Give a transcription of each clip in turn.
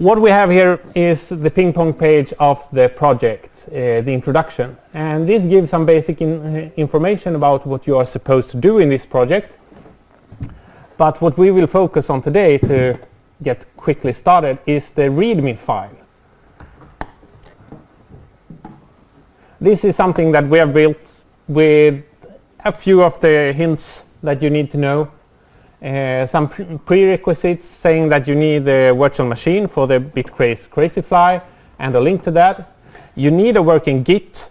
What we have here is the ping pong page of the project, the introduction. And this gives some basic information about what you are supposed to do in this project. But what we will focus on today to get quickly started is the README file. This is something that we have built with a few of the hints that you need to know. Some prerequisites saying that you need the virtual machine for the BitCraze Crazyflie and a link to that. You need a working Git.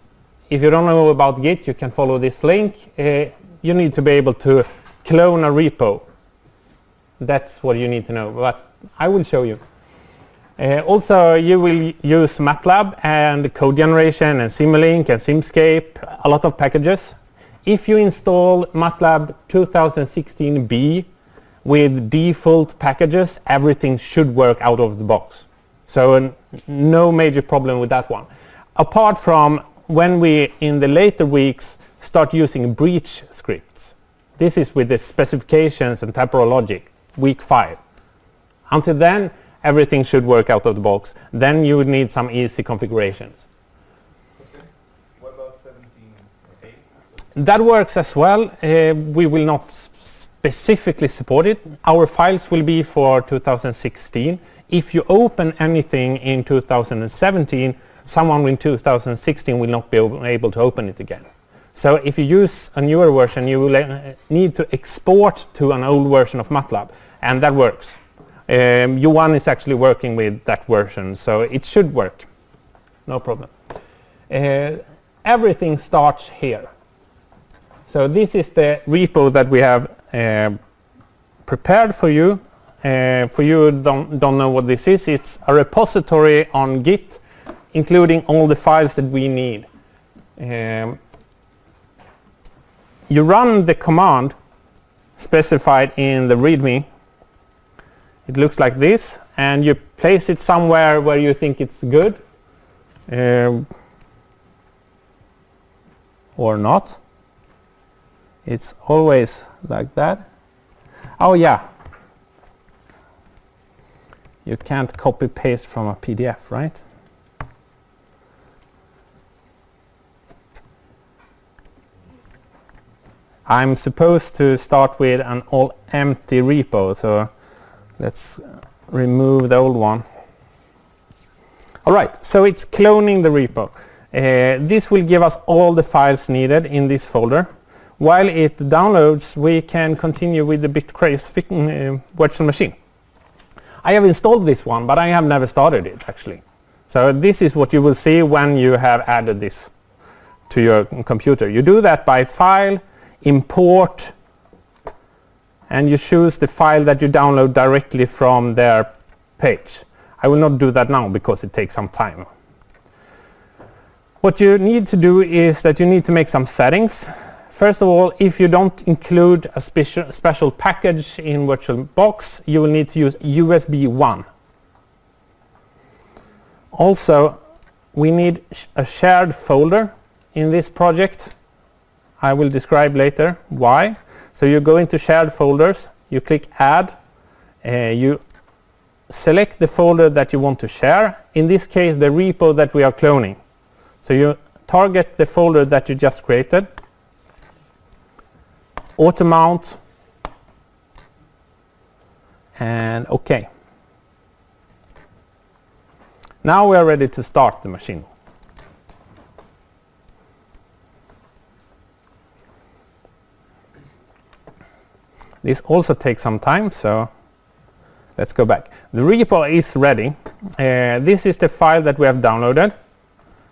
If you don't know about Git, you can follow this link. You need to be able to clone a repo. That's what you need to know, but I will show you. Also, you will use MATLAB and code generation and Simulink and Simscape, a lot of packages. If you install MATLAB 2016b with default packages, everything should work out of the box. So no major problem with that one. Apart from when we, in the later weeks, start using breach scripts. This is with the specifications and temporal logic, week 5. Until then, everything should work out of the box. Then you would need some easy configurations. Okay. What about 17.8? That works as well. We will not specifically support it. Our files will be for 2016. If you open anything in 2017, someone in 2016 will not be able to open it again. So if you use a newer version, you will need to export to an old version of MATLAB, and that works. U1 is actually working with that version, so it should work. No problem. Everything starts here. So this is the repo that we have prepared for you. For you who don't know what this is, it's a repository on Git, including all the files that we need. You run the command specified in the README. It looks like this, and you place it somewhere where you think it's good, or not. It's always like that. Oh yeah, you can't copy paste from a PDF, right? I'm supposed to start with an all empty repo, so let's remove the old one. All right, so it's cloning the repo. This will give us all the files needed in this folder. While it downloads, we can continue with the BitCraze virtual machine. I have installed this one, but I have never started it actually. So this is what you will see when you have added this to your computer. You do that by File, Import, and you choose the file that you download directly from their page. I will not do that now because it takes some time. What you need to do is that you need to make some settings. First of all, if you don't include a special package in VirtualBox, you will need to use USB 1. Also, we need a shared folder in this project. I will describe later why. So you go into shared folders, you click add, you select the folder that you want to share, in this case the repo that we are cloning. So you target the folder that you just created, auto mount, and OK. Now we are ready to start the machine. This also takes some time, so let's go back. The repo is ready. This is the file that we have downloaded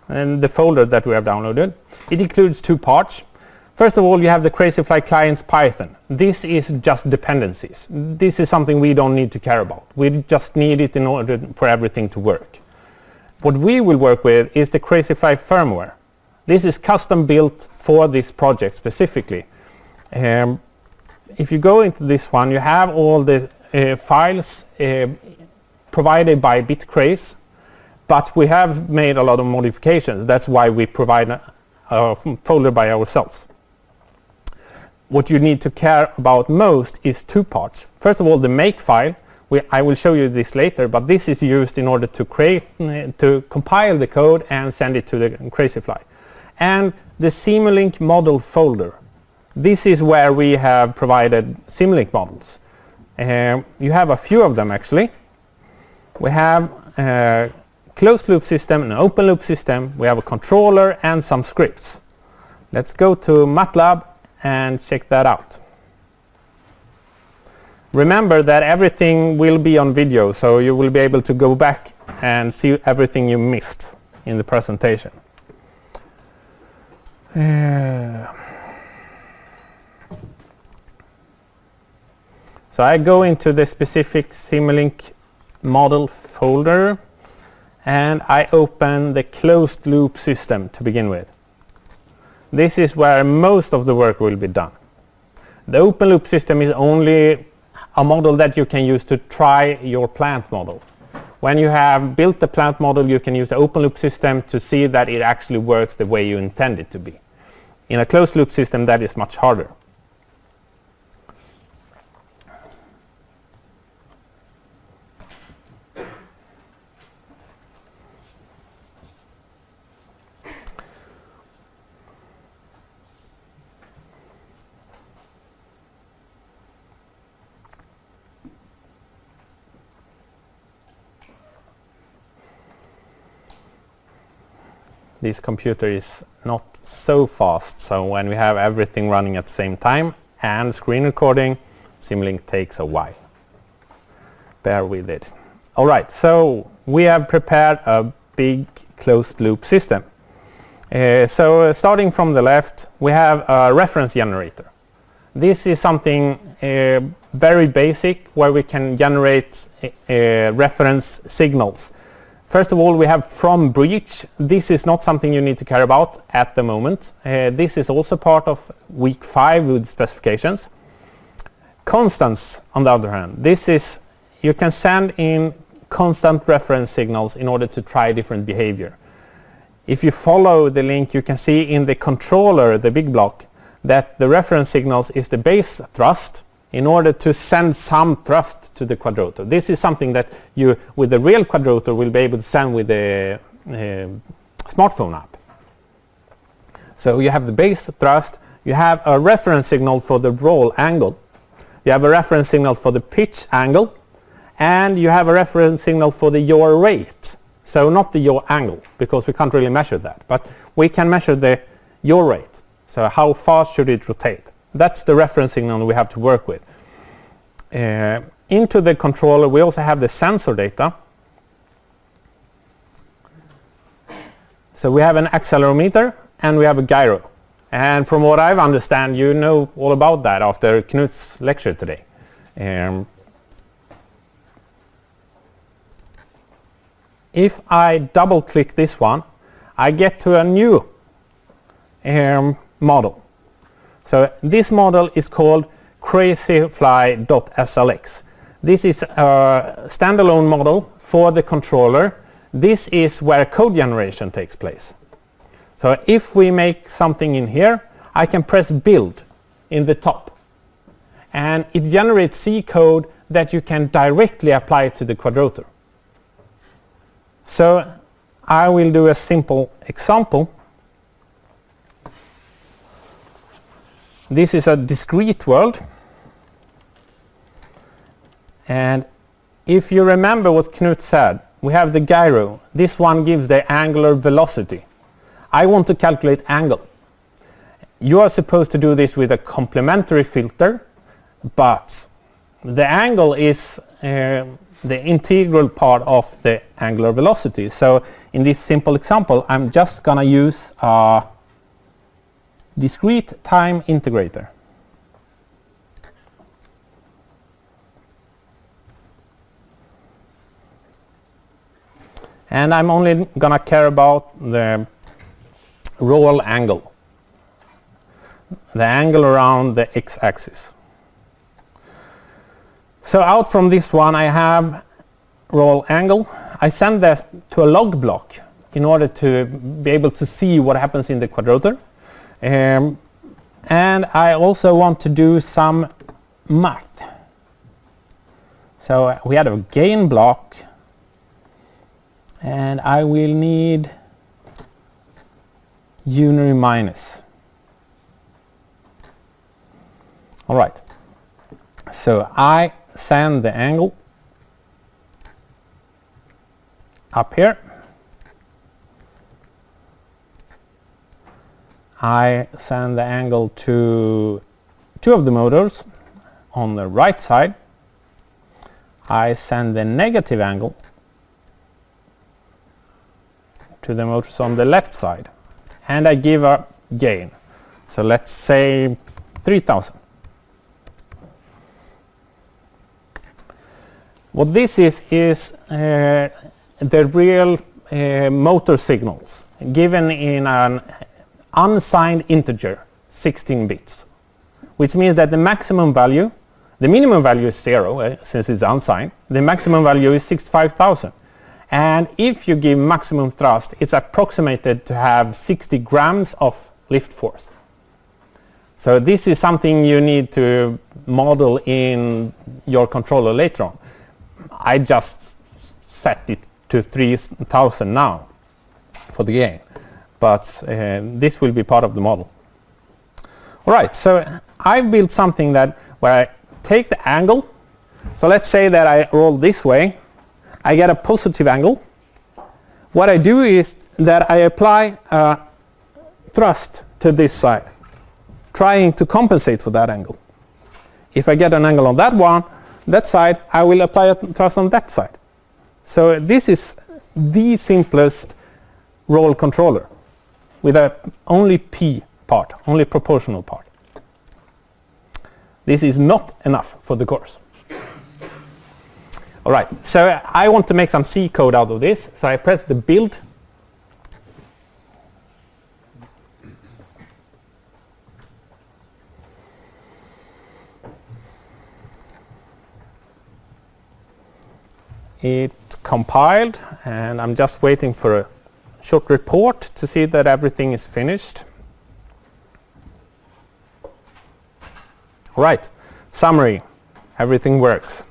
and the folder that we have downloaded. It includes two parts. First of all, you have the Crazyflie client's Python. This is just dependencies. This is something we don't need to care about. We just need it in order for everything to work. What we will work with is the Crazyflie firmware. This is custom built for this project specifically. If you go into this one, you have all the files provided by BitCraze, but we have made a lot of modifications. That's why we provide a folder by ourselves. What you need to care about most is two parts. First of all, the make file, I will show you this later, but this is used in order to to compile the code and send it to the Crazyflie. And the Simulink model folder. This is where we have provided Simulink models. You have a few of them actually. We have a closed loop system, an open loop system, we have a controller and some scripts. Let's go to MATLAB and check that out. Remember that everything will be on video, so you will be able to go back and see everything you missed in the presentation. So I go into the specific Simulink model folder and I open the closed loop system to begin with. This is where most of the work will be done. The open loop system is only a model that you can use to try your plant model. When you have built the plant model, you can use the open loop system to see that it actually works the way you intend it to be. In a closed loop system, that is much harder. This computer is not so fast, so when we have everything running at the same time and screen recording, Simulink takes a while. Bear with it. Alright, so we have prepared a big closed loop system. Starting from the left, we have a reference generator. This is something very basic where we can generate reference signals. First of all, we have from breach. This is not something you need to care about at the moment. This is also part of week 5 with specifications. Constants, on the other hand, this is, you can send in constant reference signals in order to try different behavior. If you follow the link, you can see in the controller, the big block, that the reference signals is the base thrust in order to send some thrust to the quadrotor. This is something that you, with the real quadrotor, will be able to send with the smartphone app. So you have the base thrust, you have a reference signal for the roll angle, you have a reference signal for the pitch angle, and you have a reference signal for the yaw rate. So not the yaw angle, because we can't really measure that, but we can measure the yaw rate. So how fast should it rotate? That's the reference signal we have to work with. Into the controller we also have the sensor data. So we have an accelerometer and we have a gyro. And from what I understand, you know all about that after Knut's lecture today. If I double click this one, I get to a new model. So this model is called Crazyflie.slx. This is a standalone model for the controller. This is where code generation takes place. So if we make something in here, I can press build in the top. And it generates C code that you can directly apply to the quadrotor. So I will do a simple example. This is a discrete world. And if you remember what Knut said, we have the gyro. This one gives the angular velocity. I want to calculate angle. You are supposed to do this with a complementary filter, but the angle is the integral part of the angular velocity. So in this simple example, I'm just going to use a discrete time integrator. And I'm only going to care about the roll angle, the angle around the x-axis. So out from this one I have roll angle. I send that to a log block in order to be able to see what happens in the quadrotor. And I also want to do some math. So we had a gain block, and I will need unary minus. All right. So I send the angle up here. I send the angle to two of the motors on the right side. I send the negative angle to the motors on the left side, and I give a gain. So let's say 3000. What this is the real motor signals given in an unsigned integer, 16 bits, which means that the maximum value, the minimum value is 0 since it's unsigned, the maximum value is 65,000. And if you give maximum thrust, it's approximated to have 60 grams of lift force. So this is something you need to model in your controller later on. I just set it to 3000 now for the gain, but this will be part of the model. All right, so I've built something that where I take the angle. So let's say that I roll this way. I get a positive angle. What I do is that I apply a thrust to this side, trying to compensate for that angle. If I get an angle on that side, I will apply a thrust on that side. So this is the simplest roll controller with a only P part, only proportional part. This is not enough for the course. All right, so I want to make some C code out of this, so I press the build. It compiled, and I'm just waiting for a short report to see that everything is finished. All right, summary, everything works.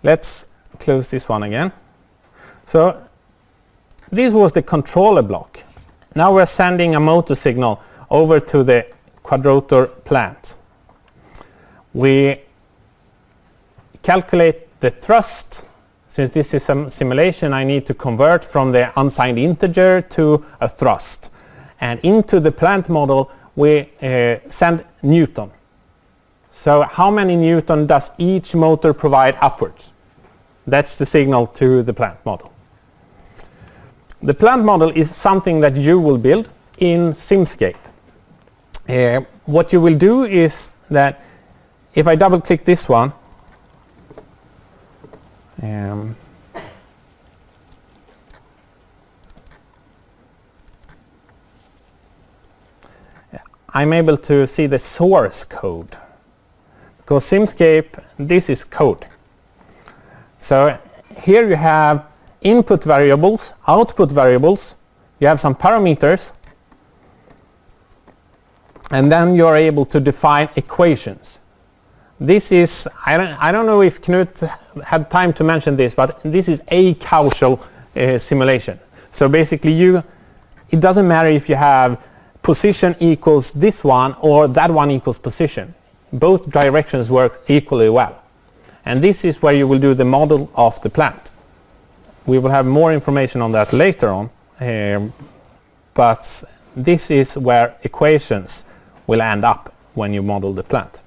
Let's close this one again. So this was the controller block. Now we're sending a motor signal over to the quadrotor plant. We calculate the thrust. Since this is a simulation, I need to convert from the unsigned integer to a thrust. And into the plant model, we send Newton. So how many Newton does each motor provide upwards? That's the signal to the plant model. The plant model is something that you will build in Simscape. What you will do is that if I double click this one, I'm able to see the source code. Because Simscape, this is code. So here you have input variables, output variables, you have some parameters, and then you're able to define equations. This is, I don't know if Knut had time to mention this, but this is a causal simulation. So basically it doesn't matter if you have position equals this one or that one equals position. Both directions work equally well. And this is where you will do the model of the plant. We will have more information on that later on, but this is where equations will end up when you model the plant.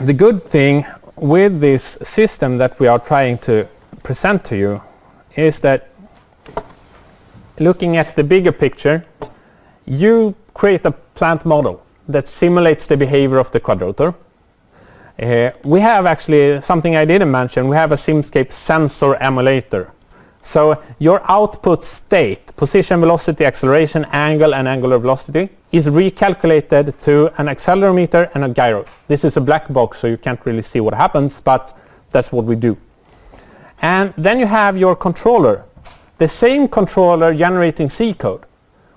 The good thing with this system that we are trying to present to you is that looking at the bigger picture, you create a plant model that simulates the behavior of the quadrotor. We have actually something I didn't mention. We have a Simscape sensor emulator. So your output state, position, velocity, acceleration, angle, and angular velocity, is recalculated to an accelerometer and a gyro. This is a black box, so you can't really see what happens, but that's what we do. And then you have your controller the same controller generating C code,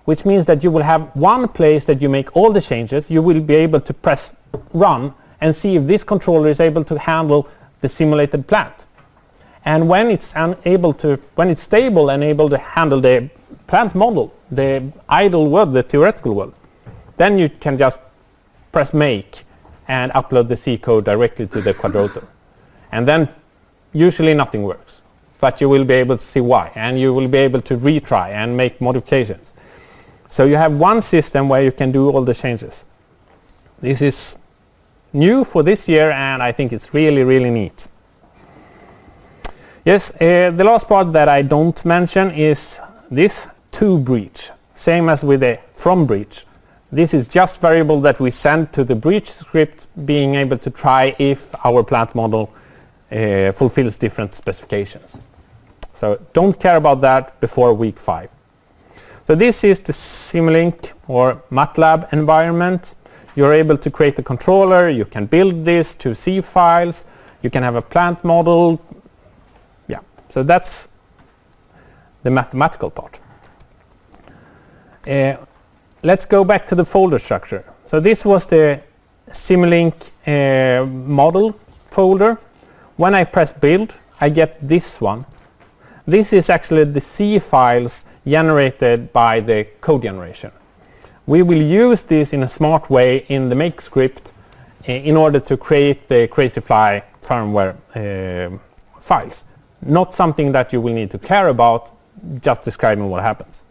which means that you will have one place that you make all the changes. You will be able to press run and see if this controller is able to handle the simulated plant. And when it's stable and able to handle the plant model, the idle world, the theoretical world, then you can just press make and upload the C code directly to the quadrotor. And then usually nothing works, but you will be able to see why, and you will be able to retry and make modifications. So you have one system where you can do all the changes. This is new for this year, and I think it's really, really neat. Yes, the last part that I don't mention is this to breach, same as with the from breach. This is just variable that we send to the breach script, being able to try if our plant model fulfills different specifications. So don't care about that before week 5. So this is the Simulink or MATLAB environment. You're able to create a controller, you can build this to C files, you can have a plant model. Yeah, so that's the mathematical part. Let's go back to the folder structure. So this was the Simulink model folder. When I press build, I get this one. This is actually the C files generated by the code generation. We will use this in a smart way in the make script in order to create the Crazyflie firmware files. Not something that you will need to care about, just describing what happens.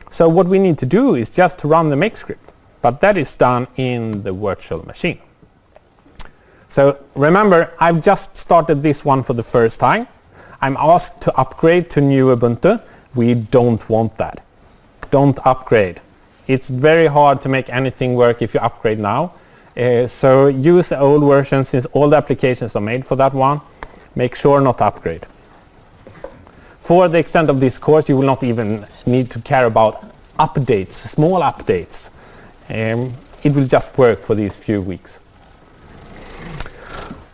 So what we need to do is just to run the make script, but that is done in the virtual machine. So remember, I've just started this one for the first time. I'm asked to upgrade to new Ubuntu. We don't want that. Don't upgrade. It's very hard to make anything work if you upgrade now. So use the old version, since all the applications are made for that one. Make sure not to upgrade. For the extent of this course, you will not even need to care about updates, small updates. It will just work for these few weeks.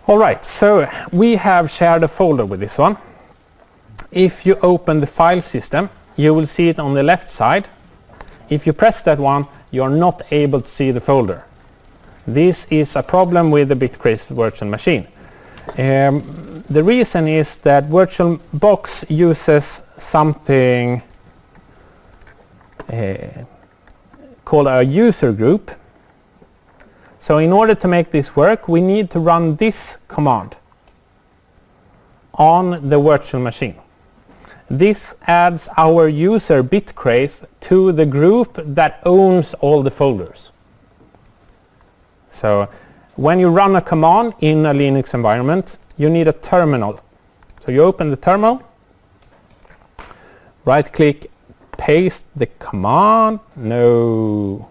Alright, so we have shared a folder with this one. If you open the file system, you will see it on the left side. If you press that one, you're not able to see the folder. This is a problem with the BitCraze virtual machine. The reason is that VirtualBox uses something called a user group. So in order to make this work, we need to run this command on the virtual machine. This adds our user BitCraze to the group that owns all the folders. So when you run a command in a Linux environment, you need a terminal. So you open the terminal, right click, paste the command. No.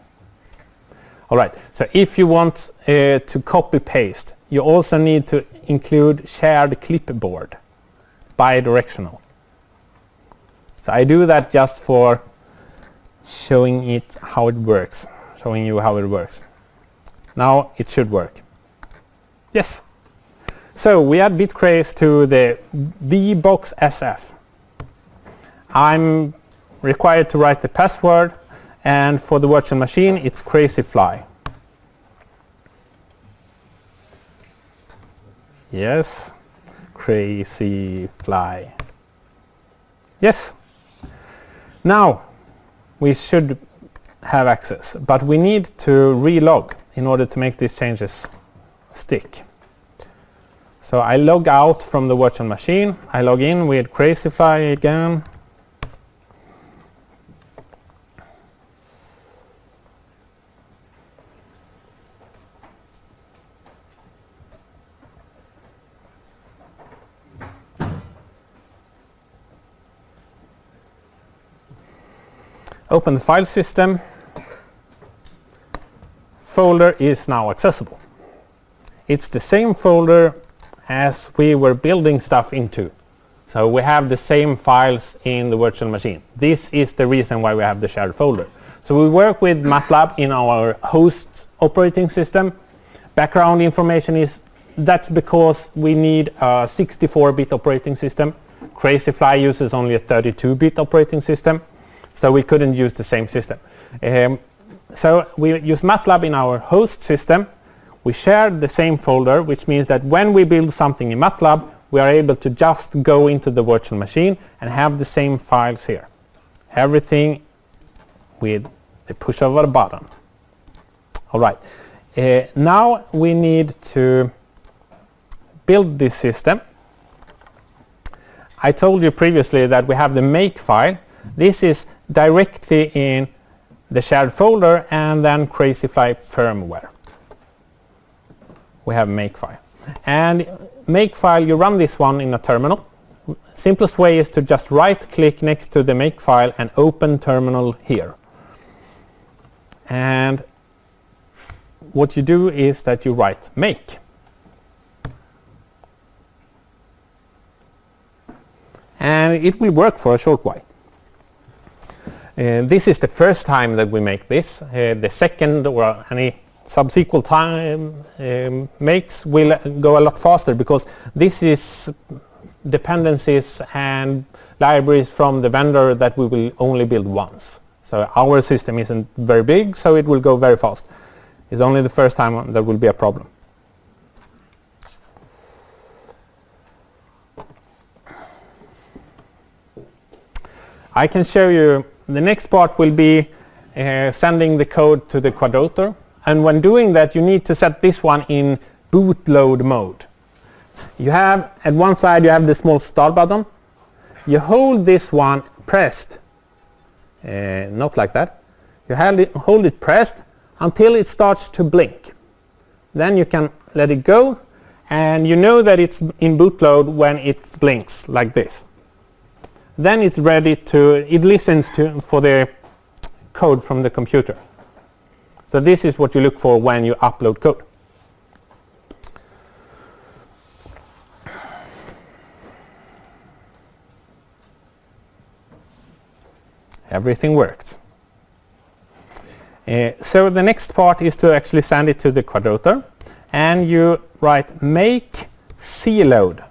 Alright, so if you want to copy paste, you also need to include shared clipboard, bidirectional. So I do that just for showing you how it works. Now it should work. Yes. So we add BitCraze to the VBox SF. I'm required to write the password, and for the virtual machine it's Crazyflie. Yes, Crazyflie. Yes. Now we should have access, but we need to relog in order to make these changes stick. So I log out from the virtual machine. I log in with Crazyflie again. Open the file system. Folder is now accessible. It's the same folder as we were building stuff into. So we have the same files in the virtual machine. This is the reason why we have the shared folder. So we work with MATLAB in our host operating system. Background information is that's because we need a 64-bit operating system. Crazyflie uses only a 32-bit operating system, so we couldn't use the same system. So we use MATLAB in our host system. We share the same folder, which means that when we build something in MATLAB, we are able to just go into the virtual machine and have the same files here. Everything with the push of a button. All right. Now we need to build this system. I told you previously that we have the make file. This is directly in the shared folder and then Crazyflie firmware. We have make file. And make file, you run this one in a terminal. Simplest way is to just right click next to the make file and open terminal here. And what you do is that you write make. And it will work for a short while. This is the first time that we make this. The second or any subsequent time makes will go a lot faster, because this is dependencies and libraries from the vendor that we will only build once. So our system isn't very big, so it will go very fast. It's only the first time there will be a problem. I can show you, the next part will be sending the code to the quadrotor. And when doing that, you need to set this one in bootload mode. You have, at one side, you have the small start button. You hold this one pressed, not like that. You hold it pressed until it starts to blink. Then you can let it go, and you know that it's in bootload when it blinks like this. Then it's ready to, it listens for the code from the computer. So this is what you look for when you upload code. Everything worked. So the next part is to actually send it to the quadrotor, and you write make cload.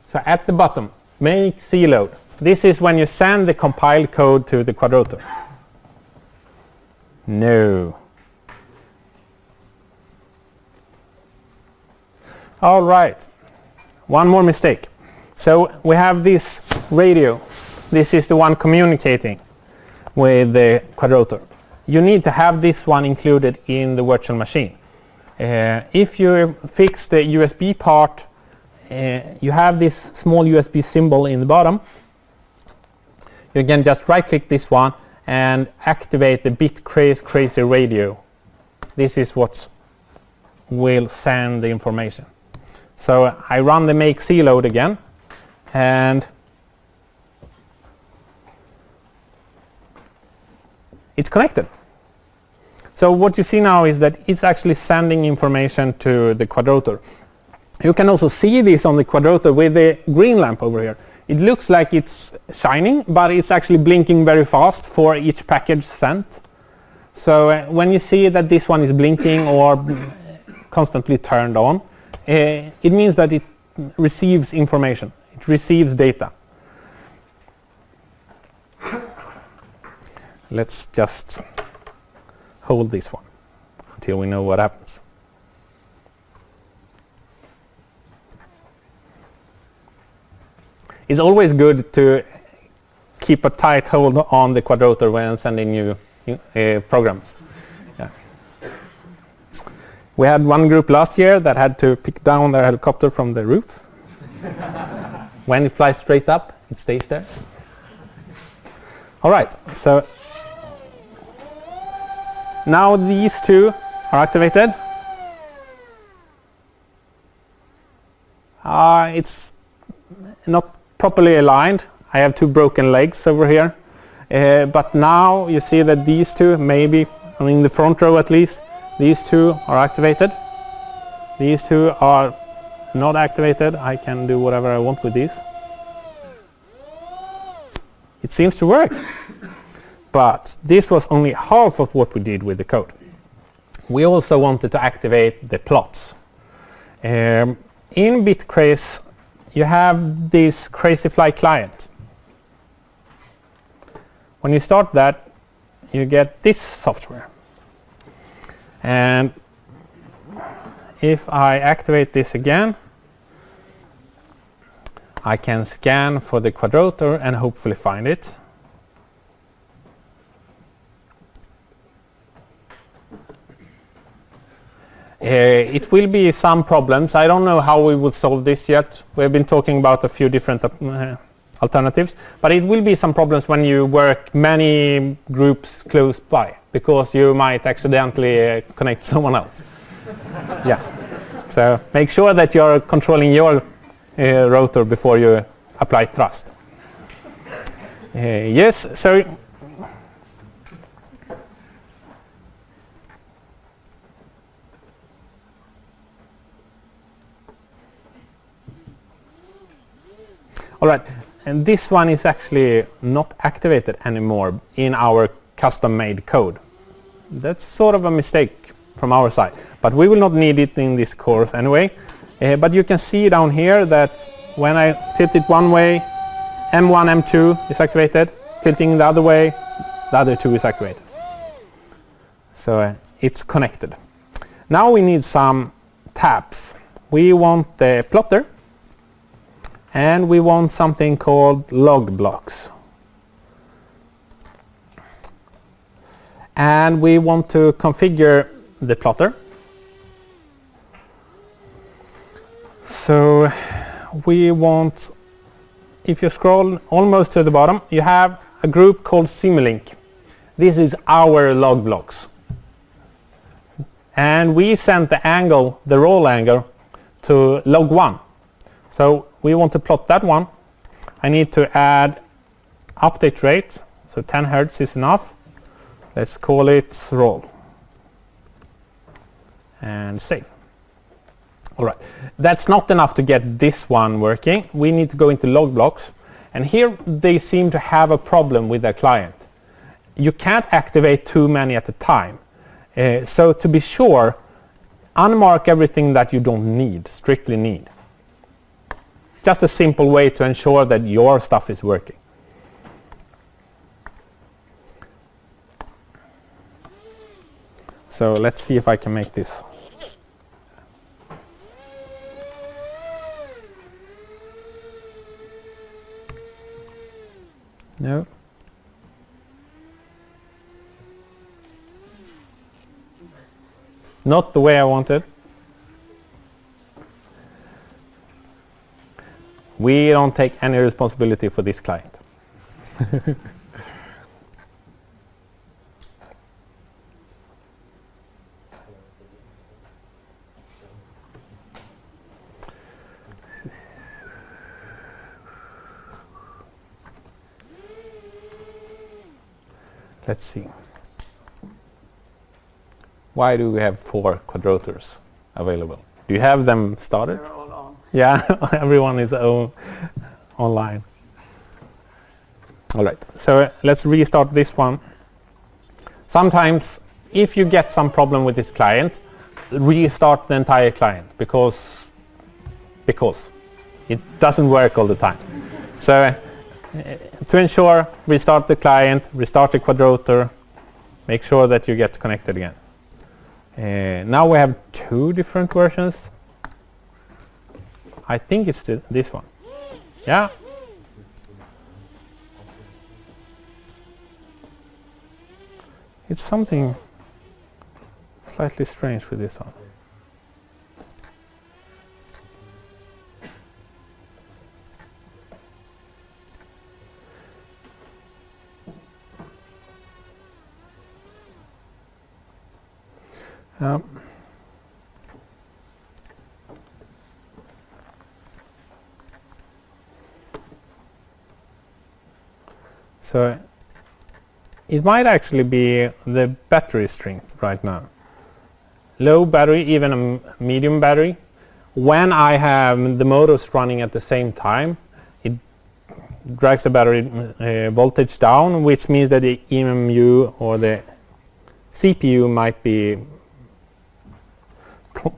So at the bottom, make cload. This is when you send the compiled code to the quadrotor. No. All right. One more mistake. So we have this radio. This is the one communicating with the quadrotor. You need to have this one included in the virtual machine. If you fix the USB part, you have this small USB symbol in the bottom. You can just right click this one and activate the bit crazy radio. This is what will send the information. So I run the make cload again, and it's connected. So what you see now is that it's actually sending information to the quadrotor. You can also see this on the quadrotor with the green lamp over here. It looks like it's shining, but it's actually blinking very fast for each package sent. So when you see that this one is blinking or constantly turned on, it means that it receives information. It receives data. Let's just hold this one until we know what happens. It's always good to keep a tight hold on the quadrotor when sending new programs. Yeah. We had one group last year that had to pick down their helicopter from the roof. When it flies straight up, it stays there. All right, so now these two are activated. It's not properly aligned. I have two broken legs over here. But now you see that these two, maybe in the front row at least, these two are activated. These two are not activated. I can do whatever I want with these. It seems to work. But this was only half of what we did with the code. We also wanted to activate the plots. In BitCraze, you have this Crazyflie client. When you start that, you get this software. And if I activate this again, I can scan for the quadrotor and hopefully find it. It will be some problems. I don't know how we would solve this yet. We've been talking about a few different alternatives, but it will be some problems when you work many groups close by, because you might accidentally connect someone else. Yeah. So make sure that you're controlling your rotor before you apply thrust. Yes, so all right, and this one is actually not activated anymore in our custom-made code. That's sort of a mistake from our side, but we will not need it in this course anyway. But you can see down here that when I tilt it one way, M1, M2 is activated. Tilting the other way, the other two is activated. So it's connected. Now we need some tabs. We want the plotter, and we want something called log blocks. And we want to configure the plotter. So we want, if you scroll almost to the bottom, you have a group called Simulink. This is our log blocks. And we sent the angle, the roll angle, to log 1. So we want to plot that one. I need to add update rate, so 10 Hertz is enough. Let's call it roll. And save. All right, that's not enough to get this one working. We need to go into log blocks, and here they seem to have a problem with their client. You can't activate too many at a time. So to be sure, unmark everything that you don't need, strictly need. Just a simple way to ensure that your stuff is working. So let's see if I can make this. No. Not the way I wanted. We don't take any responsibility for this client. Let's see. Why do we have 4 quadrotors available? Do you have them started? They're all on. Yeah, everyone is online. All right, so let's restart this one. Sometimes, if you get some problem with this client, restart the entire client because it doesn't work all the time. So to ensure, restart the client, restart the quadrotor, make sure that you get connected again. Now we have 2 different versions. I think it's this one. Yeah. It's something slightly strange with this one. So it might actually be the battery strength right now. Low battery, even a medium battery. When I have the motors running at the same time, it drags the battery voltage down, which means that the EMU or the CPU might be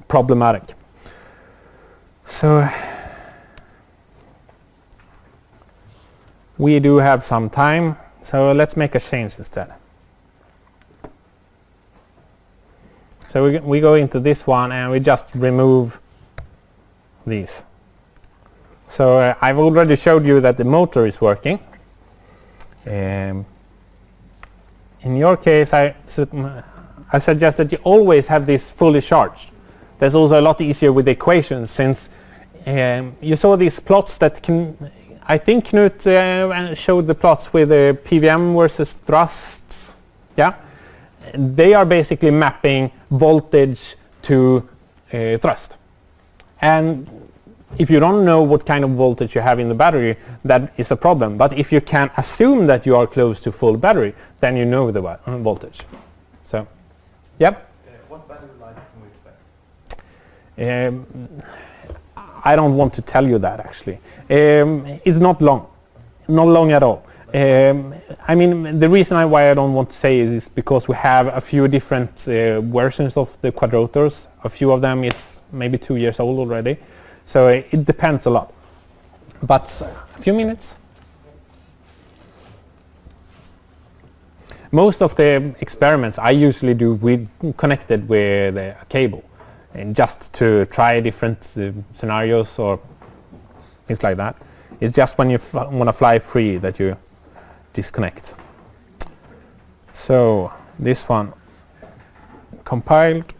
problematic. So we do have some time, so let's make a change instead. So we go into this one and we just remove these. So I've already showed you that the motor is working. In your case, I suggest that you always have this fully charged. That's also a lot easier with the equations, since you saw these plots that I think Knut showed the plots with the PWM versus thrusts. Yeah, they are basically mapping voltage to thrust. And if you don't know what kind of voltage you have in the battery, that is a problem. But if you can assume that you are close to full battery, then you know the voltage. So, yep. What battery life can we expect? I don't want to tell you that, actually. It's not long. Not long at all. I mean, the reason why I don't want to say is because we have a few different versions of the quadrotors. A few of them is maybe 2 years old already. So it depends a lot. But a few minutes. Most of the experiments I usually do connected with a cable, and just to try different scenarios or things like that. It's just when you want to fly free that you disconnect. So this one compiled.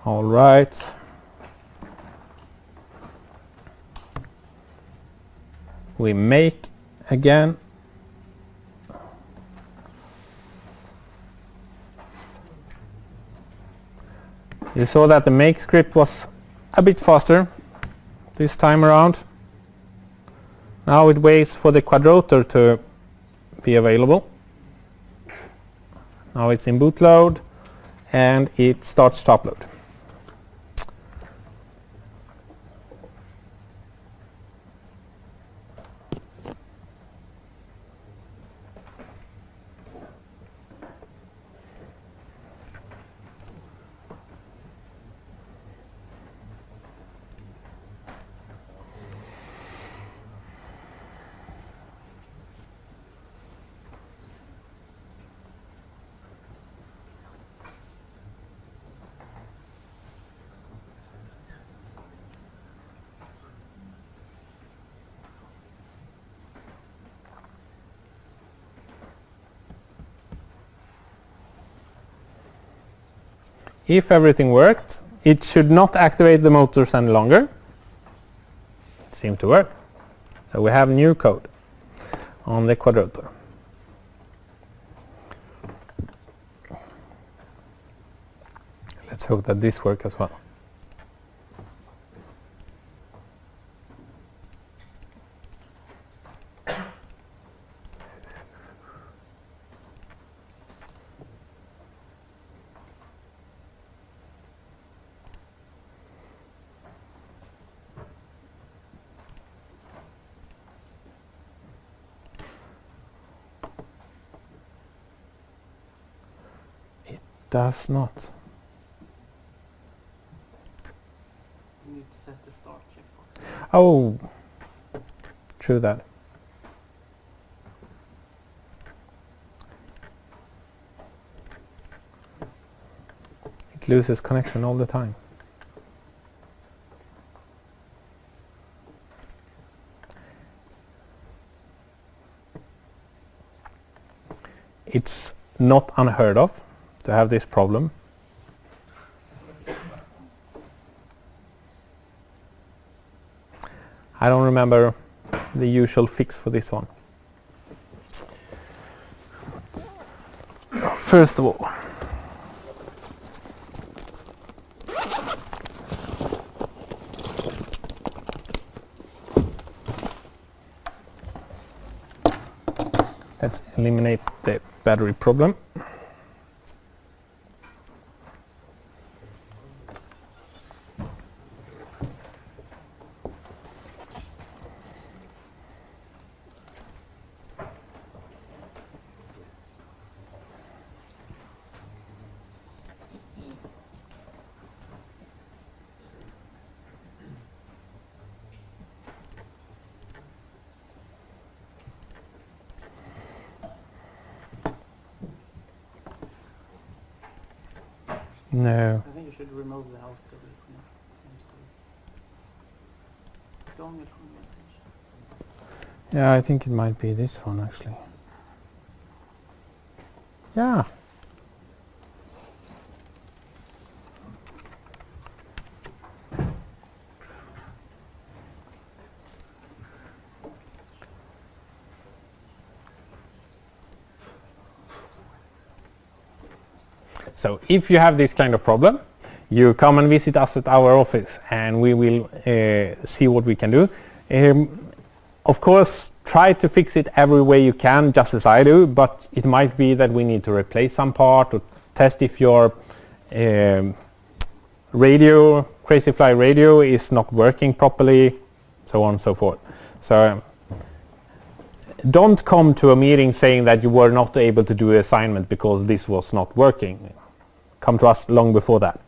All right. We make again. You saw that the make script was a bit faster this time around. Now it waits for the quadrotor to be available. Now it's in bootload and it starts to upload. If everything worked, it should not activate the motors any longer. It seemed to work. So we have new code on the quadrotor. Let's hope that this works as well. Does not. You need to set the start checkbox. Oh, true that. It loses connection all the time. It's not unheard of to have this problem. I don't remember the usual fix for this one. First of all, let's eliminate the battery problem. No. I think you should remove the house to the same story. Go on your conversation. Yeah, I think it might be this one actually. Yeah. So if you have this kind of problem, you come and visit us at our office and we will see what we can do. Of course, try to fix it every way you can, just as I do, but it might be that we need to replace some part or test if your radio, Crazyflie radio is not working properly, so on and so forth. So don't come to a meeting saying that you were not able to do an assignment because this was not working. Come to us long before that.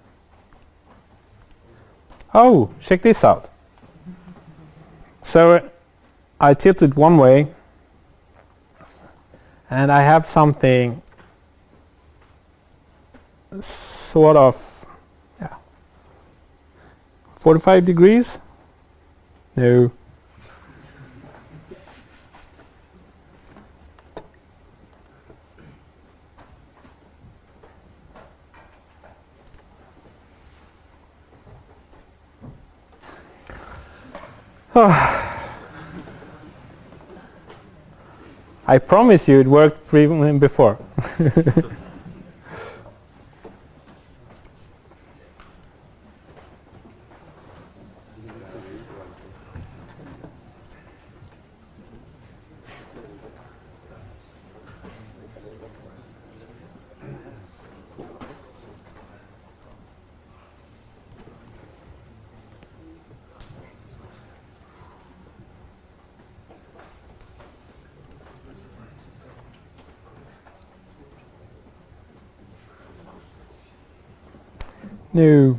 Oh, check this out. So I tilted one way and I have something sort of 45 degrees. No. I promise you it worked before. No.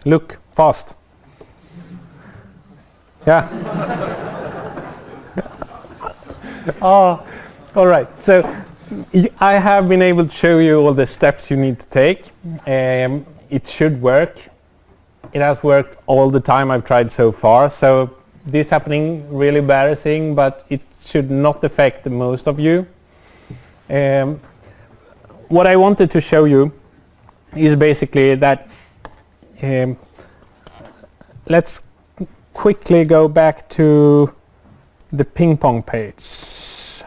Look fast. Yeah. Oh, all right. So I have been able to show you all the steps you need to take. It should work. It has worked all the time I've tried so far. So this happening really embarrassing, but it should not affect most of you. What I wanted to show you is basically that let's quickly go back to the ping pong page.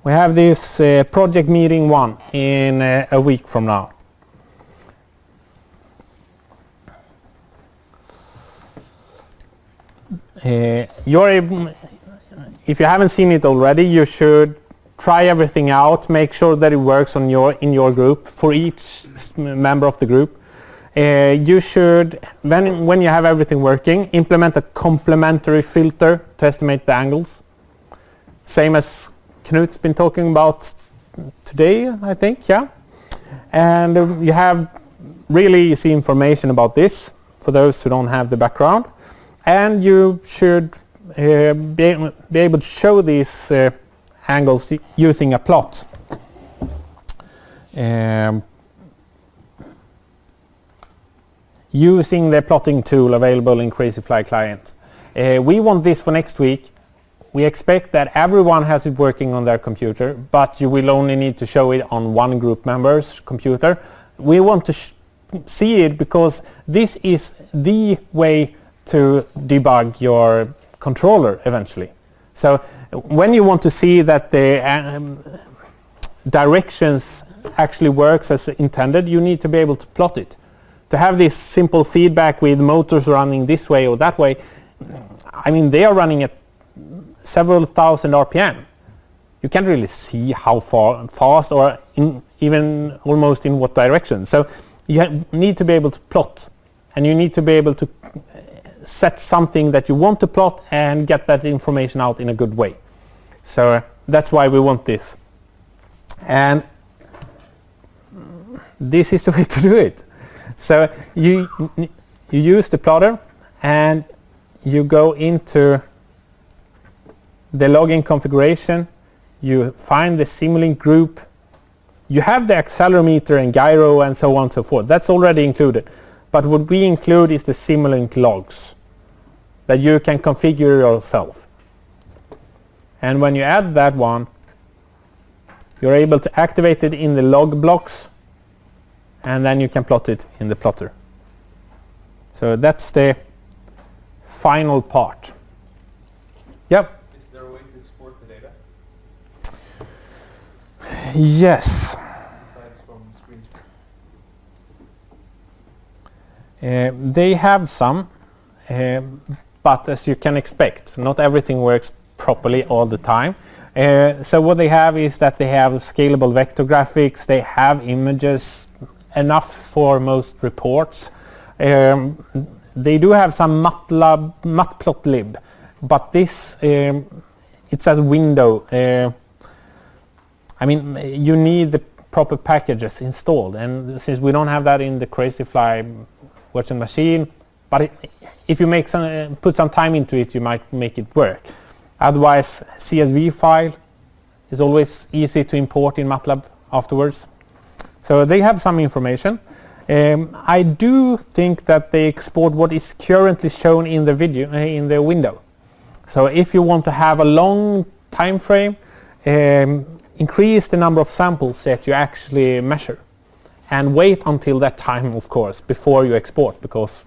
We have this project meeting 1 in a week from now. If you haven't seen it already, you should try everything out, make sure that it works in your group for each member of the group. You should, when you have everything working, implement a complementary filter to estimate the angles. Same as Knut's been talking about today, I think, yeah. And you have really easy information about this for those who don't have the background. And you should be able to show these angles using a plot. using the plotting tool available in Crazyflie client. We want this for next week. We expect that everyone has it working on their computer, but you will only need to show it on one group member's computer. We want to see it because this is the way to debug your controller eventually. So when you want to see that the directions actually works as intended, you need to be able to plot it. To have this simple feedback with motors running this way or that way, I mean, they are running at several thousand RPM. You can't really see how fast or even almost in what direction. So you need to be able to plot, and you need to be able to set something that you want to plot and get that information out in a good way. So that's why we want this. And this is the way to do it. So you use the plotter and you go into the login configuration, you find the Simulink group, you have the accelerometer and gyro and so on and so forth. That's already included. But what we include is the Simulink logs that you can configure yourself. And when you add that one, you're able to activate it in the log blocks, and then you can plot it in the plotter. So that's the final part. Yep. Is there a way to export the data Yes. besides from screen? They have some, but as you can expect, not everything works properly all the time. So what they have is that they have scalable vector graphics, they have images, enough for most reports. They do have some matplotlib, but this it's as window. I mean, you need the proper packages installed, and since we don't have that in the Crazyflie virtual machine, but if you put some time into it, you might make it work. Otherwise, CSV file is always easy to import in MATLAB afterwards. So they have some information. I do think that they export what is currently shown in the video in the window. So if you want to have a long time frame, increase the number of samples that you actually measure, and wait until that time, of course, before you export, because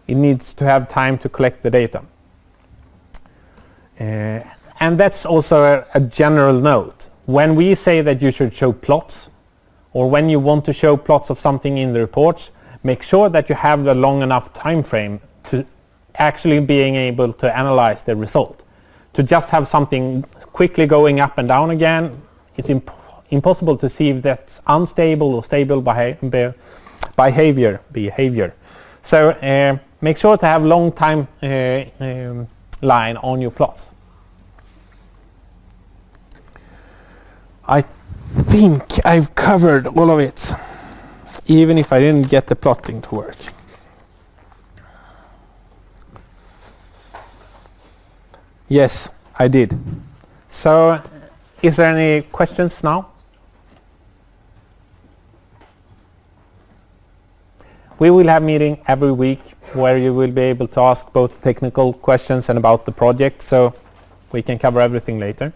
it needs to have time to collect the data. And that's also a general note. When we say that you should show plots, or when you want to show plots of something in the reports, make sure that you have a long enough time frame to actually being able to analyze the result. To just have something quickly going up and down again, it's impossible to see if that's unstable or stable behavior. So make sure to have long time line on your plots. I think I've covered all of it, even if I didn't get the plotting to work. Yes, I did. So, is there any questions now? We will have meeting every week where you will be able to ask both technical questions and about the project, so we can cover everything later.